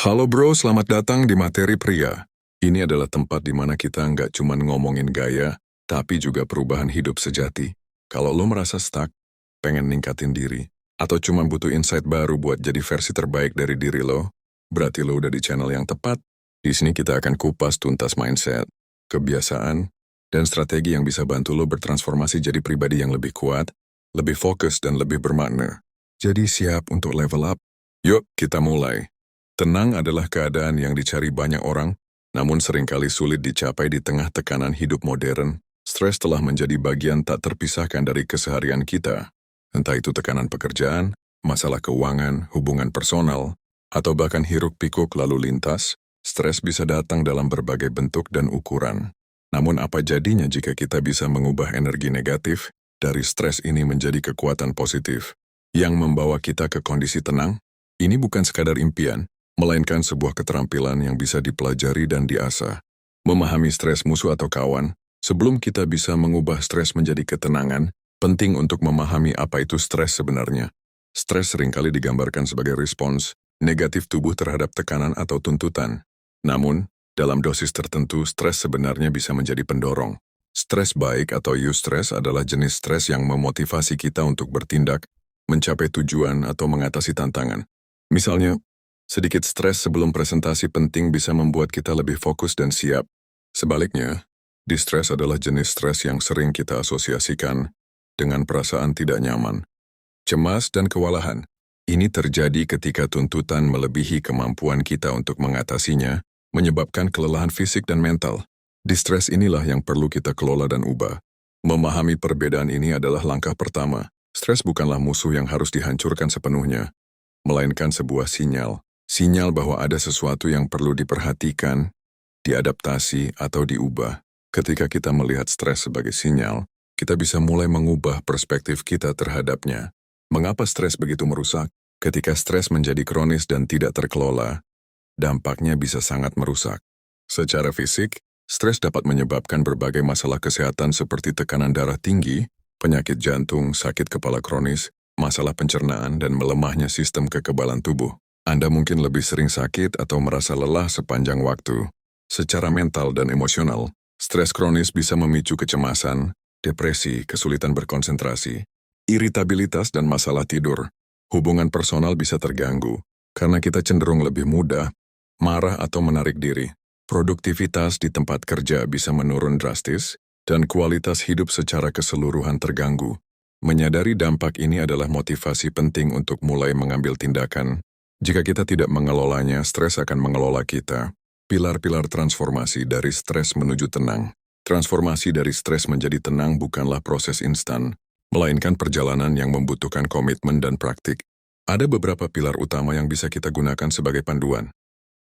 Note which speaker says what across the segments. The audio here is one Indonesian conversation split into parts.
Speaker 1: Halo bro, selamat datang di Materi Pria. Ini adalah tempat di mana kita nggak cuma ngomongin gaya, tapi juga perubahan hidup sejati. Kalau lo merasa stuck, pengen ningkatin diri, atau cuma butuh insight baru buat jadi versi terbaik dari diri lo, berarti lo udah di channel yang tepat. Di sini kita akan kupas tuntas mindset, kebiasaan, dan strategi yang bisa bantu lo bertransformasi jadi pribadi yang lebih kuat, lebih fokus, dan lebih bermakna. Jadi siap untuk level up? Yuk, kita mulai. Tenang adalah keadaan yang dicari banyak orang, namun seringkali sulit dicapai di tengah tekanan hidup modern. Stres telah menjadi bagian tak terpisahkan dari keseharian kita. Entah itu tekanan pekerjaan, masalah keuangan, hubungan personal, atau bahkan hiruk-pikuk lalu lintas, stres bisa datang dalam berbagai bentuk dan ukuran. Namun apa jadinya jika kita bisa mengubah energi negatif dari stres ini menjadi kekuatan positif yang membawa kita ke kondisi tenang? Ini bukan sekadar impian, melainkan sebuah keterampilan yang bisa dipelajari dan diasah. Memahami stres musuh atau kawan, sebelum kita bisa mengubah stres menjadi ketenangan, penting untuk memahami apa itu stres sebenarnya. Stres seringkali digambarkan sebagai respons negatif tubuh terhadap tekanan atau tuntutan. Namun, dalam dosis tertentu, stres sebenarnya bisa menjadi pendorong. Stres baik atau eustress adalah jenis stres yang memotivasi kita untuk bertindak, mencapai tujuan atau mengatasi tantangan. Misalnya, sedikit stres sebelum presentasi penting bisa membuat kita lebih fokus dan siap. Sebaliknya, distress adalah jenis stres yang sering kita asosiasikan dengan perasaan tidak nyaman, cemas, dan kewalahan. Ini terjadi ketika tuntutan melebihi kemampuan kita untuk mengatasinya, menyebabkan kelelahan fisik dan mental. Distress inilah yang perlu kita kelola dan ubah. Memahami perbedaan ini adalah langkah pertama. Stres bukanlah musuh yang harus dihancurkan sepenuhnya, melainkan sebuah sinyal. Sinyal bahwa ada sesuatu yang perlu diperhatikan, diadaptasi, atau diubah. Ketika kita melihat stres sebagai sinyal, kita bisa mulai mengubah perspektif kita terhadapnya. Mengapa stres begitu merusak? Ketika stres menjadi kronis dan tidak terkelola, dampaknya bisa sangat merusak. Secara fisik, stres dapat menyebabkan berbagai masalah kesehatan seperti tekanan darah tinggi, penyakit jantung, sakit kepala kronis, masalah pencernaan, dan melemahnya sistem kekebalan tubuh. Anda mungkin lebih sering sakit atau merasa lelah sepanjang waktu. Secara mental dan emosional, stres kronis bisa memicu kecemasan, depresi, kesulitan berkonsentrasi, iritabilitas, dan masalah tidur. Hubungan personal bisa terganggu, karena kita cenderung lebih mudah marah atau menarik diri. Produktivitas di tempat kerja bisa menurun drastis, dan kualitas hidup secara keseluruhan terganggu. Menyadari dampak ini adalah motivasi penting untuk mulai mengambil tindakan. Jika kita tidak mengelolanya, stres akan mengelola kita. Pilar-pilar transformasi dari stres menuju tenang. Transformasi dari stres menjadi tenang bukanlah proses instan, melainkan perjalanan yang membutuhkan komitmen dan praktik. Ada beberapa pilar utama yang bisa kita gunakan sebagai panduan.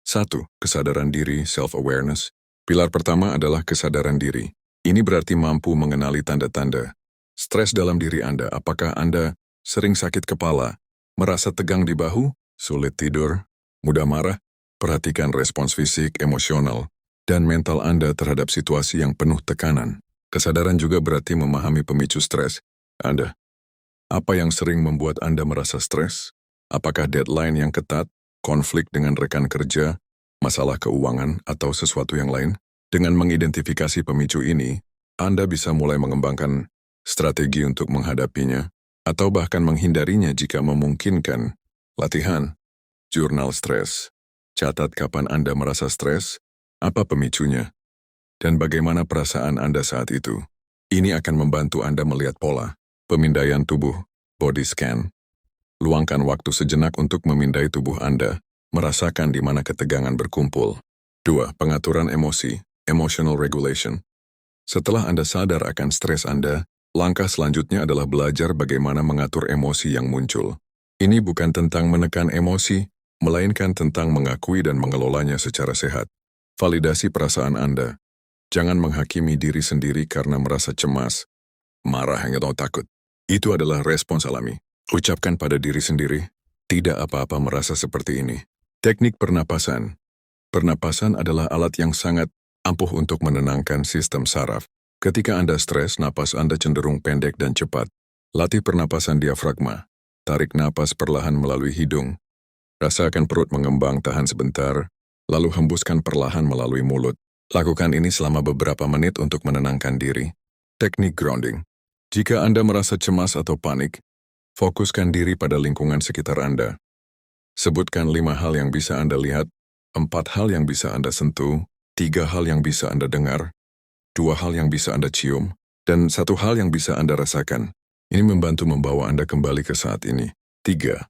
Speaker 1: 1. Kesadaran diri, self-awareness. Pilar pertama adalah kesadaran diri. Ini berarti mampu mengenali tanda-tanda stres dalam diri Anda. Apakah Anda sering sakit kepala, merasa tegang di bahu, sulit tidur, mudah marah? Perhatikan respons fisik, emosional, dan mental Anda terhadap situasi yang penuh tekanan. Kesadaran juga berarti memahami pemicu stres Anda. Apa yang sering membuat Anda merasa stres? Apakah deadline yang ketat, konflik dengan rekan kerja, masalah keuangan, atau sesuatu yang lain? Dengan mengidentifikasi pemicu ini, Anda bisa mulai mengembangkan strategi untuk menghadapinya, atau bahkan menghindarinya jika memungkinkan. Latihan, jurnal stres. Catat kapan Anda merasa stres, apa pemicunya, dan bagaimana perasaan Anda saat itu. Ini akan membantu Anda melihat pola. Pemindaian tubuh, body scan. Luangkan waktu sejenak untuk memindai tubuh Anda, merasakan di mana ketegangan berkumpul. 2. Pengaturan emosi, emotional regulation. Setelah Anda sadar akan stres Anda, langkah selanjutnya adalah belajar bagaimana mengatur emosi yang muncul. Ini bukan tentang menekan emosi, melainkan tentang mengakui dan mengelolanya secara sehat. Validasi perasaan Anda. Jangan menghakimi diri sendiri karena merasa cemas, marah, atau takut. Itu adalah respons alami. Ucapkan pada diri sendiri, tidak apa-apa merasa seperti ini. Teknik pernapasan. Pernapasan adalah alat yang sangat ampuh untuk menenangkan sistem saraf. Ketika Anda stres, napas Anda cenderung pendek dan cepat. Latih pernapasan diafragma. Tarik napas perlahan melalui hidung. Rasakan perut mengembang, tahan sebentar, lalu hembuskan perlahan melalui mulut. Lakukan ini selama beberapa menit untuk menenangkan diri. Teknik grounding. Jika Anda merasa cemas atau panik, fokuskan diri pada lingkungan sekitar Anda. Sebutkan 5 hal yang bisa Anda lihat, 4 hal yang bisa Anda sentuh, 3 hal yang bisa Anda dengar, 2 hal yang bisa Anda cium, dan 1 hal yang bisa Anda rasakan. Ini membantu membawa Anda kembali ke saat ini. 3.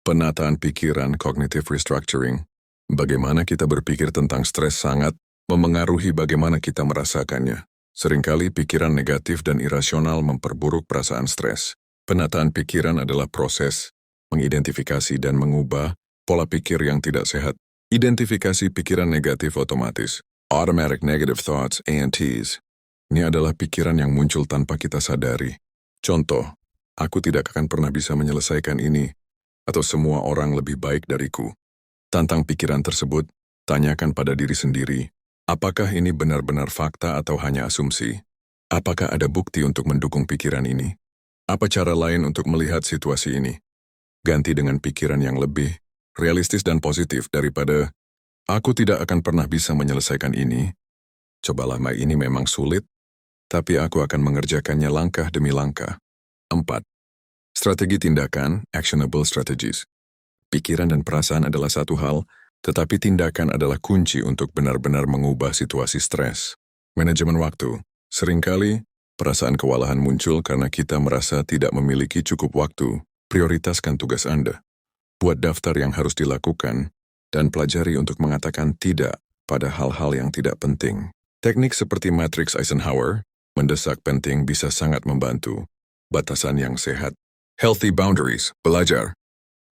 Speaker 1: Penataan pikiran, cognitive restructuring. Bagaimana kita berpikir tentang stres sangat memengaruhi bagaimana kita merasakannya. Seringkali pikiran negatif dan irasional memperburuk perasaan stres. Penataan pikiran adalah proses mengidentifikasi dan mengubah pola pikir yang tidak sehat. Identifikasi pikiran negatif otomatis. Automatic negative thoughts, ANTs. Ini adalah pikiran yang muncul tanpa kita sadari. Contoh, aku tidak akan pernah bisa menyelesaikan ini, atau semua orang lebih baik dariku. Tantang pikiran tersebut, tanyakan pada diri sendiri, apakah ini benar-benar fakta atau hanya asumsi? Apakah ada bukti untuk mendukung pikiran ini? Apa cara lain untuk melihat situasi ini? Ganti dengan pikiran yang lebih realistis dan positif daripada, aku tidak akan pernah bisa menyelesaikan ini. Cobalah, ini memang sulit, tapi aku akan mengerjakannya langkah demi langkah. 4. Strategi tindakan, actionable strategies. Pikiran dan perasaan adalah satu hal, tetapi tindakan adalah kunci untuk benar-benar mengubah situasi stres. Manajemen waktu. Seringkali, perasaan kewalahan muncul karena kita merasa tidak memiliki cukup waktu. Prioritaskan tugas Anda. Buat daftar yang harus dilakukan, dan pelajari untuk mengatakan tidak pada hal-hal yang tidak penting. Teknik seperti matriks Eisenhower, mendesak penting bisa sangat membantu. Batasan yang sehat. Healthy boundaries, belajar.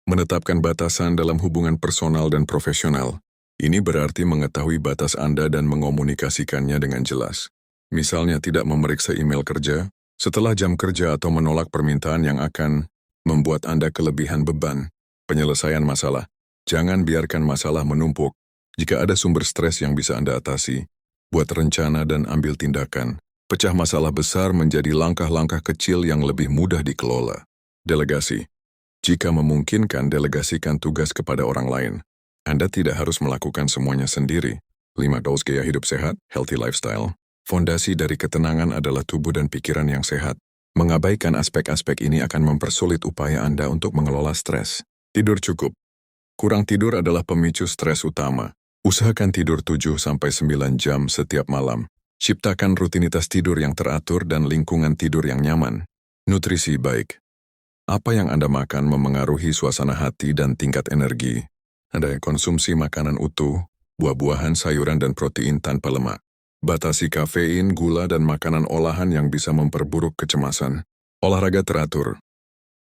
Speaker 1: Menetapkan batasan dalam hubungan personal dan profesional. Ini berarti mengetahui batas Anda dan mengomunikasikannya dengan jelas. Misalnya tidak memeriksa email kerja setelah jam kerja atau menolak permintaan yang akan membuat Anda kelebihan beban. Penyelesaian masalah. Jangan biarkan masalah menumpuk. Jika ada sumber stres yang bisa Anda atasi, buat rencana dan ambil tindakan. Pecah masalah besar menjadi langkah-langkah kecil yang lebih mudah dikelola. Delegasi. Jika memungkinkan, delegasikan tugas kepada orang lain. Anda tidak harus melakukan semuanya sendiri. 5 goals gaya hidup sehat, healthy lifestyle. Fondasi dari ketenangan adalah tubuh dan pikiran yang sehat. Mengabaikan aspek-aspek ini akan mempersulit upaya Anda untuk mengelola stres. Tidur cukup. Kurang tidur adalah pemicu stres utama. Usahakan tidur 7-9 jam setiap malam. Ciptakan rutinitas tidur yang teratur dan lingkungan tidur yang nyaman. Nutrisi baik. Apa yang Anda makan memengaruhi suasana hati dan tingkat energi. Anda konsumsi makanan utuh, buah-buahan, sayuran, dan protein tanpa lemak. Batasi kafein, gula, dan makanan olahan yang bisa memperburuk kecemasan. Olahraga teratur.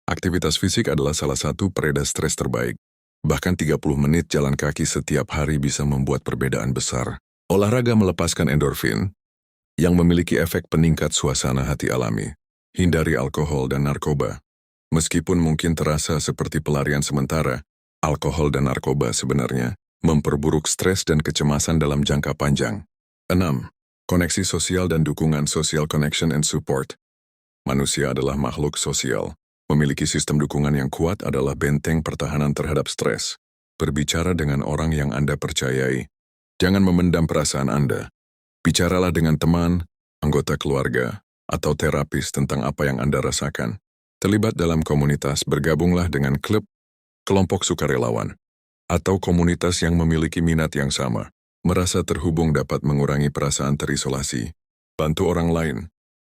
Speaker 1: Aktivitas fisik adalah salah satu pereda stres terbaik. Bahkan 30 menit jalan kaki setiap hari bisa membuat perbedaan besar. Olahraga melepaskan endorfin, yang memiliki efek peningkat suasana hati alami. Hindari alkohol dan narkoba. Meskipun mungkin terasa seperti pelarian sementara, alkohol dan narkoba sebenarnya memperburuk stres dan kecemasan dalam jangka panjang. 6. Koneksi sosial dan dukungan social connection and support. Manusia adalah makhluk sosial. Memiliki sistem dukungan yang kuat adalah benteng pertahanan terhadap stres. Berbicara dengan orang yang Anda percayai. Jangan memendam perasaan Anda. Bicaralah dengan teman, anggota keluarga, atau terapis tentang apa yang Anda rasakan. Terlibat dalam komunitas, bergabunglah dengan klub, kelompok sukarelawan, atau komunitas yang memiliki minat yang sama. Merasa terhubung dapat mengurangi perasaan terisolasi. Bantu orang lain.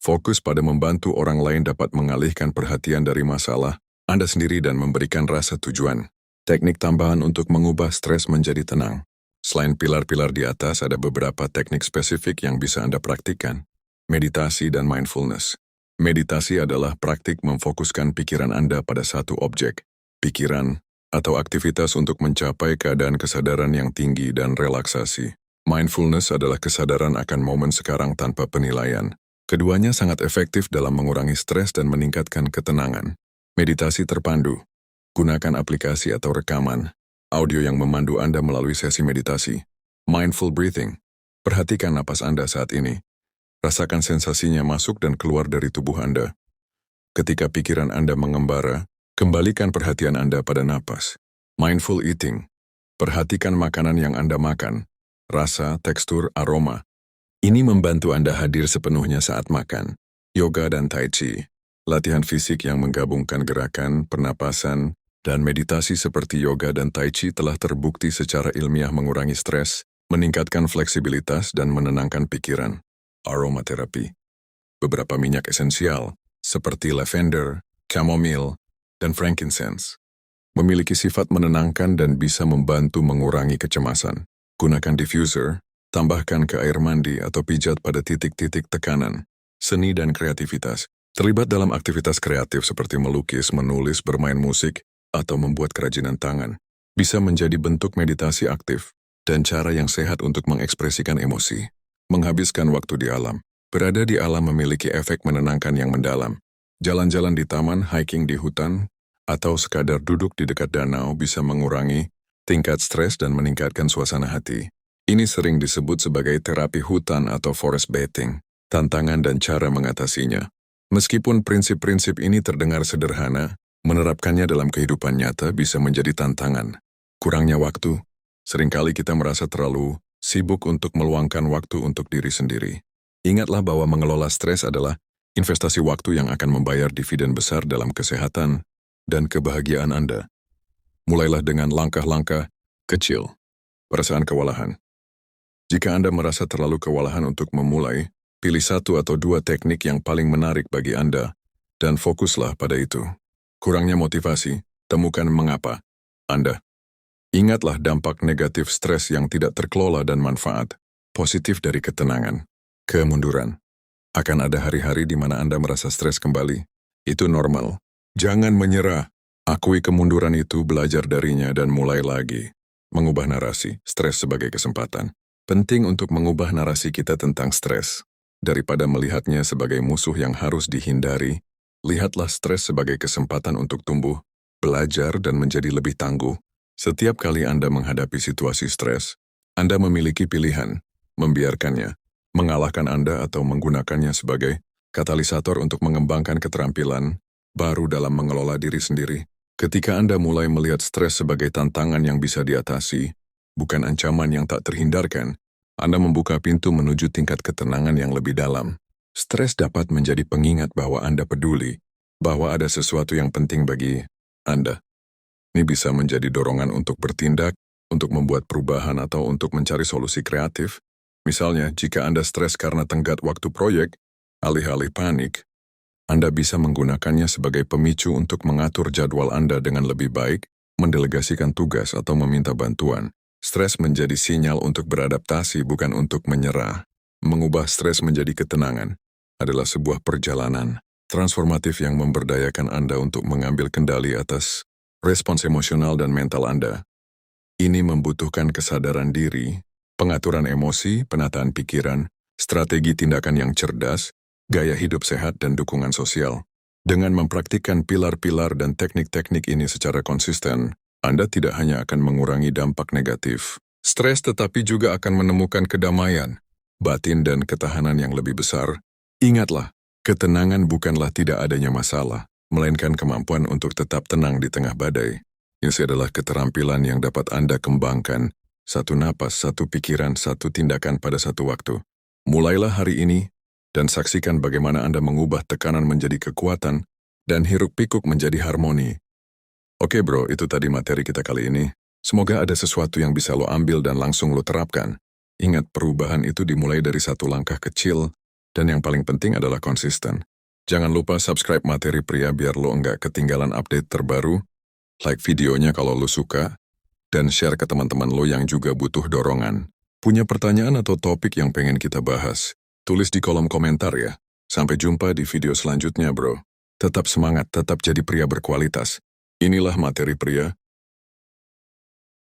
Speaker 1: Fokus pada membantu orang lain dapat mengalihkan perhatian dari masalah Anda sendiri dan memberikan rasa tujuan. Teknik tambahan untuk mengubah stres menjadi tenang. Selain pilar-pilar di atas, ada beberapa teknik spesifik yang bisa Anda praktikkan. Meditasi dan mindfulness. Meditasi adalah praktik memfokuskan pikiran Anda pada satu objek, pikiran, atau aktivitas untuk mencapai keadaan kesadaran yang tinggi dan relaksasi. Mindfulness adalah kesadaran akan momen sekarang tanpa penilaian. Keduanya sangat efektif dalam mengurangi stres dan meningkatkan ketenangan. Meditasi terpandu. Gunakan aplikasi atau rekaman audio yang memandu Anda melalui sesi meditasi. Mindful breathing. Perhatikan napas Anda saat ini. Rasakan sensasinya masuk dan keluar dari tubuh Anda. Ketika pikiran Anda mengembara, kembalikan perhatian Anda pada napas. Mindful eating. Perhatikan makanan yang Anda makan, rasa, tekstur, aroma. Ini membantu Anda hadir sepenuhnya saat makan. Yoga dan Tai Chi. Latihan fisik yang menggabungkan gerakan, pernapasan, dan meditasi seperti yoga dan Tai Chi telah terbukti secara ilmiah mengurangi stres, meningkatkan fleksibilitas, dan menenangkan pikiran. Aromaterapi. Beberapa minyak esensial, seperti lavender, chamomile, dan frankincense, memiliki sifat menenangkan dan bisa membantu mengurangi kecemasan. Gunakan diffuser, tambahkan ke air mandi atau pijat pada titik-titik tekanan. Seni dan kreativitas. Terlibat dalam aktivitas kreatif seperti melukis, menulis, bermain musik, atau membuat kerajinan tangan. Bisa menjadi bentuk meditasi aktif dan cara yang sehat untuk mengekspresikan emosi. Menghabiskan waktu di alam. Berada di alam memiliki efek menenangkan yang mendalam. Jalan-jalan di taman, hiking di hutan, atau sekadar duduk di dekat danau bisa mengurangi tingkat stres dan meningkatkan suasana hati. Ini sering disebut sebagai terapi hutan atau forest bathing. Tantangan dan cara mengatasinya. Meskipun prinsip-prinsip ini terdengar sederhana, menerapkannya dalam kehidupan nyata bisa menjadi tantangan. Kurangnya waktu. Seringkali kita merasa terlalu sibuk untuk meluangkan waktu untuk diri sendiri. Ingatlah bahwa mengelola stres adalah investasi waktu yang akan membayar dividen besar dalam kesehatan dan kebahagiaan Anda. Mulailah dengan langkah-langkah kecil. Perasaan kewalahan. Jika Anda merasa terlalu kewalahan untuk memulai, pilih 1 atau 2 teknik yang paling menarik bagi Anda, dan fokuslah pada itu. Kurangnya motivasi, temukan mengapa. Anda. Ingatlah dampak negatif stres yang tidak terkelola dan manfaat positif dari ketenangan. Kemunduran. Akan ada hari-hari di mana Anda merasa stres kembali. Itu normal. Jangan menyerah. Akui kemunduran itu, belajar darinya, dan mulai lagi. Mengubah narasi, stres sebagai kesempatan. Penting untuk mengubah narasi kita tentang stres. Daripada melihatnya sebagai musuh yang harus dihindari, lihatlah stres sebagai kesempatan untuk tumbuh, belajar, dan menjadi lebih tangguh. Setiap kali Anda menghadapi situasi stres, Anda memiliki pilihan, membiarkannya, mengalahkan Anda atau menggunakannya sebagai katalisator untuk mengembangkan keterampilan baru dalam mengelola diri sendiri. Ketika Anda mulai melihat stres sebagai tantangan yang bisa diatasi, bukan ancaman yang tak terhindarkan, Anda membuka pintu menuju tingkat ketenangan yang lebih dalam. Stres dapat menjadi pengingat bahwa Anda peduli, bahwa ada sesuatu yang penting bagi Anda. Ini bisa menjadi dorongan untuk bertindak, untuk membuat perubahan atau untuk mencari solusi kreatif. Misalnya, jika Anda stres karena tenggat waktu proyek, alih-alih panik, Anda bisa menggunakannya sebagai pemicu untuk mengatur jadwal Anda dengan lebih baik, mendelegasikan tugas atau meminta bantuan. Stres menjadi sinyal untuk beradaptasi, bukan untuk menyerah. Mengubah stres menjadi ketenangan adalah sebuah perjalanan transformatif yang memberdayakan Anda untuk mengambil kendali atas respons emosional dan mental Anda. Ini membutuhkan kesadaran diri, pengaturan emosi, penataan pikiran, strategi tindakan yang cerdas, gaya hidup sehat, dan dukungan sosial. Dengan mempraktikkan pilar-pilar dan teknik-teknik ini secara konsisten, Anda tidak hanya akan mengurangi dampak negatif stres, tetapi juga akan menemukan kedamaian, batin, dan ketahanan yang lebih besar. Ingatlah, ketenangan bukanlah tidak adanya masalah, melainkan kemampuan untuk tetap tenang di tengah badai. Ini adalah keterampilan yang dapat Anda kembangkan, satu napas, satu pikiran, satu tindakan pada satu waktu. Mulailah hari ini, dan saksikan bagaimana Anda mengubah tekanan menjadi kekuatan, dan hiruk-pikuk menjadi harmoni. Oke bro, itu tadi materi kita kali ini. Semoga ada sesuatu yang bisa lo ambil dan langsung lo terapkan. Ingat, perubahan itu dimulai dari satu langkah kecil, dan yang paling penting adalah konsisten. Jangan lupa subscribe Materi Pria biar lo nggak ketinggalan update terbaru, like videonya kalau lo suka, dan share ke teman-teman lo yang juga butuh dorongan. Punya pertanyaan atau topik yang pengen kita bahas? Tulis di kolom komentar ya. Sampai jumpa di video selanjutnya bro. Tetap semangat, tetap jadi pria berkualitas. Inilah Materi Pria,